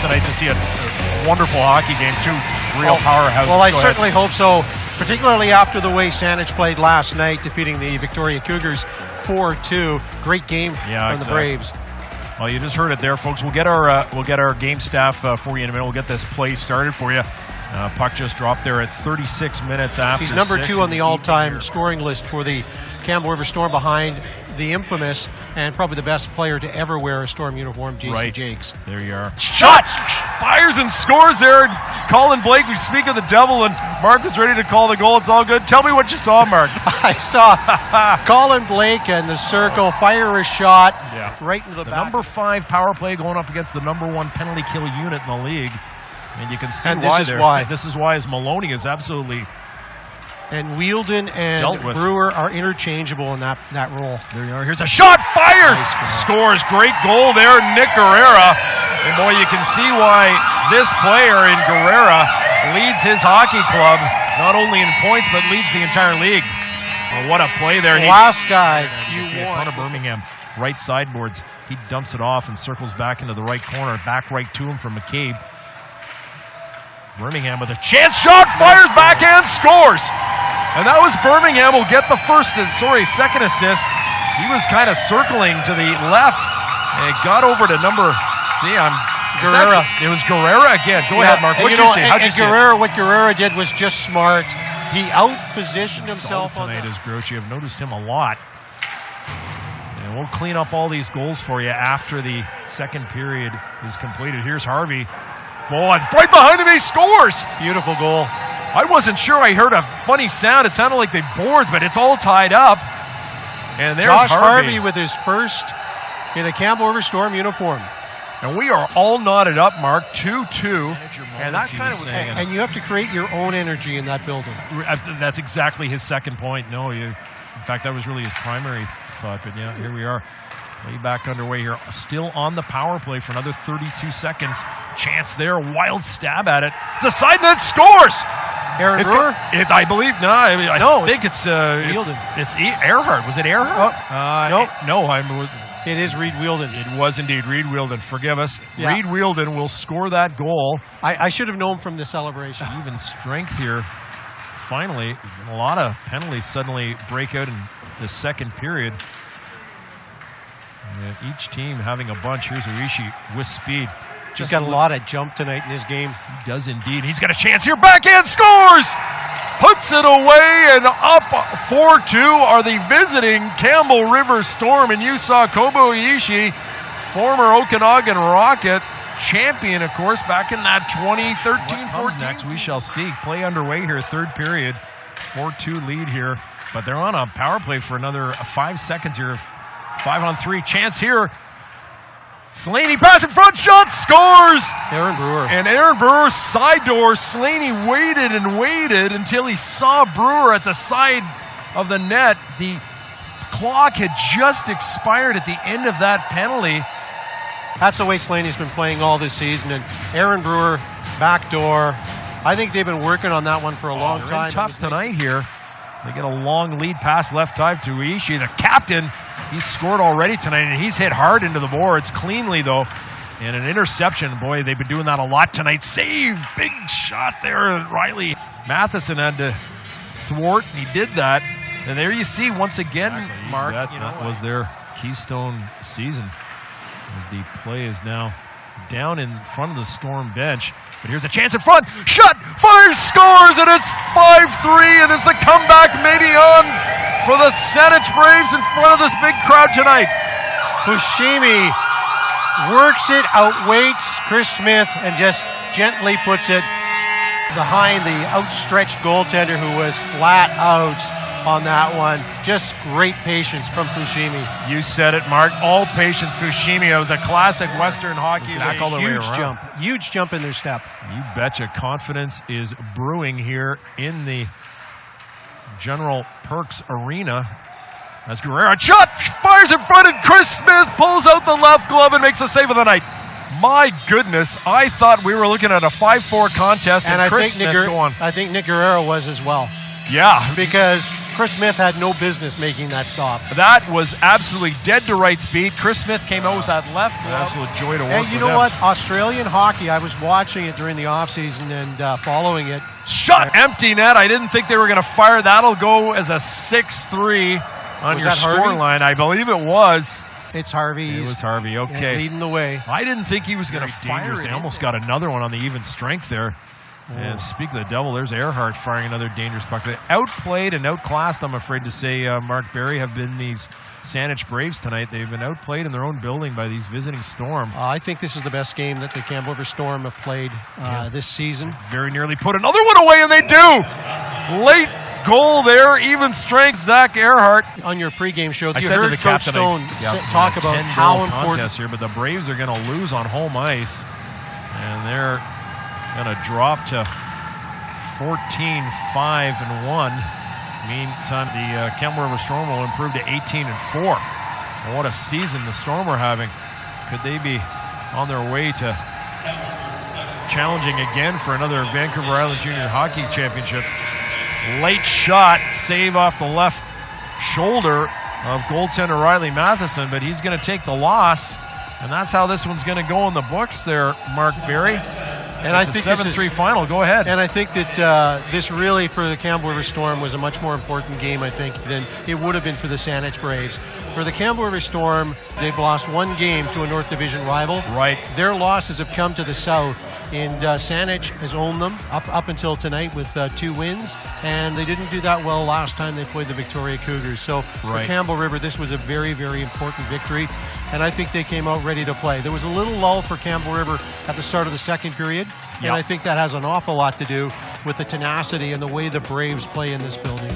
tonight to see a wonderful hockey game. Two real powerhouses. Well, I certainly hope so, particularly after the way Saanich played last night, defeating the Victoria Cougars 4-2. Great game from the Braves. Well, you just heard it there, folks. We'll get our game staff for you in a minute. We'll get this play started for you. Puck just dropped there at 36 minutes after. He's number 2 on the all-time scoring list for the Campbell River Storm, behind the infamous and probably the best player to ever wear a Storm uniform, J.C. Jakes. There you are. Shots! Fires and scores there. Colin Blake, we speak of the devil, and Mark is ready to call the goal. It's all good. Tell me what you saw, Mark. I saw Colin Blake and the circle fire a shot right into the back. Number 5 power play going up against the number 1 penalty kill unit in the league. And you can see why. This is why Maloney is absolutely... And Wheeldon and Brewer are interchangeable in that role. There you are. Here's a shot fired. Nice. Scores. Great goal there, Nick Guerrera. And boy, you can see why this player in Guerrera leads his hockey club, not only in points, but leads the entire league. Well, what a play there. Last guy. You see a ton of Birmingham. Right sideboards. He dumps it off and circles back into the right corner. Back right to him from McCabe. Birmingham with a chance shot, fires backhand, scores. And that was Birmingham will get the second assist. He was kind of circling to the left and got over to Guerrera. It was Guerrera again. Go ahead, Mark. What did you see? How'd you see it? What Guerrera did was just smart. He out-positioned himself tonight as Grouchy. I've noticed him a lot. And we'll clean up all these goals for you after the second period is completed. Here's Harvey. Boy, right behind him, he scores! Beautiful goal. I wasn't sure. I heard a funny sound. It sounded like they boards, but it's all tied up. And there's Josh Harvey with his first in a Campbell River Storm uniform. And we are all knotted up, Mark. 2-2. And that kind of was hanging. And you have to create your own energy in that building. That's exactly his second point. In fact, that was really his primary thought. But yeah, here we are. Way back underway here. Still on the power play for another 32 seconds. Chance there. Wild stab at it. The side net scores. Aaron Brewer? I believe I think it's Earhart. Was it Earhart? It is Reed Wheeldon. It was indeed Reed Wheeldon. Forgive us. Yeah. Reed Wheeldon will score that goal. I should have known from the celebration. Even strength here. Finally, a lot of penalties suddenly break out in the second period. Each team having a bunch. Here's Urishi with speed. He's got a lot of jump tonight in this game. He does indeed. He's got a chance here. Backhand scores! Puts it away, and up 4-2 are the visiting Campbell River Storm. And you saw Kobo Iishi, former Okanagan Rocket, champion, of course, back in that 2013-14. Next, we shall see. Play underway here, third period. 4-2 lead here. But they're on a power play for another 5 seconds here. 5-on-3 chance here. Slaney pass in front, shot, scores! Aaron Brewer. And Aaron Brewer, side door. Slaney waited and waited until he saw Brewer at the side of the net. The clock had just expired at the end of that penalty. That's the way Slaney's been playing all this season. And Aaron Brewer, back door. I think they've been working on that one for a long time. Tough tonight here. They get a long lead pass left time to Iishi, the captain. He's scored already tonight, and he's hit hard into the boards, cleanly though. And an interception, boy, they've been doing that a lot tonight. Save, big shot there, Riley. Matheson had to thwart, and he did that. And there you see, once again, Mark, that was their keystone season, as the play is now down in front of the Storm bench. But here's a chance in front. Shot, fires, scores, and it's 5-3. And it's the comeback maybe on for the Saanich Braves in front of this big crowd tonight. Fushimi works it, outweights Chris Smith, and just gently puts it behind the outstretched goaltender, who was flat out on that one. Just great patience from Fushimi. You said it, Mark. All patience, Fushimi. It was a classic Western hockey. Back all the huge jump. Huge jump in their step. You betcha. Confidence is brewing here in the George Pearkes Arena. As Guerrero shot, fires in front, and Chris Smith pulls out the left glove and makes the save of the night. My goodness, I thought we were looking at a 5-4 contest, and Chris Smith go on. I think Nick Guerrero was as well. Yeah. Because Chris Smith had no business making that stop. That was absolutely dead to right speed. Chris Smith came out with that left. Absolute joy to work with. And you know what? Australian hockey, I was watching it during the offseason and following it. Shot empty net. I didn't think they were going to fire. That'll go as a 6-3 on your score line. I believe it was. It's Harvey. It was Harvey, okay. Leading the way. I didn't think he was going to fire it. They almost got another one on the even strength there. And speak of the devil, there's Earhart firing another dangerous puck. They outplayed and outclassed, I'm afraid to say, Mark Barry, have been these Saanich Braves tonight. They've been outplayed in their own building by these visiting Storm. I think this is the best game that the Campbell River Storm have played this season. Very nearly put another one away, and they do. Late goal there, even strength, Zach Earhart. On your pregame show, I you said heard to the Coach captain, Stone talk about how important here, but the Braves are going to lose on home ice, and they're going to drop to 14-5-1. Meantime, the Campbell River Storm will improve to 18-4. And what a season the Storm are having. Could they be on their way to challenging again for another Vancouver Island Junior Hockey Championship? Late shot, save off the left shoulder of goaltender Riley Matheson, but he's going to take the loss. And that's how this one's going to go in the books there, Mark Barry. And it's a 7-3 final. Go ahead. And I think that this really, for the Campbell River Storm, was a much more important game, I think, than it would have been for the Saanich Braves. For the Campbell River Storm, they've lost one game to a North Division rival. Right. Their losses have come to the South, and Saanich has owned them up until tonight with 2 wins, and they didn't do that well last time they played the Victoria Cougars. So for Campbell River, this was a very, very important victory, and I think they came out ready to play. There was a little lull for Campbell River at the start of the second period, and I think that has an awful lot to do with the tenacity and the way the Braves play in this building.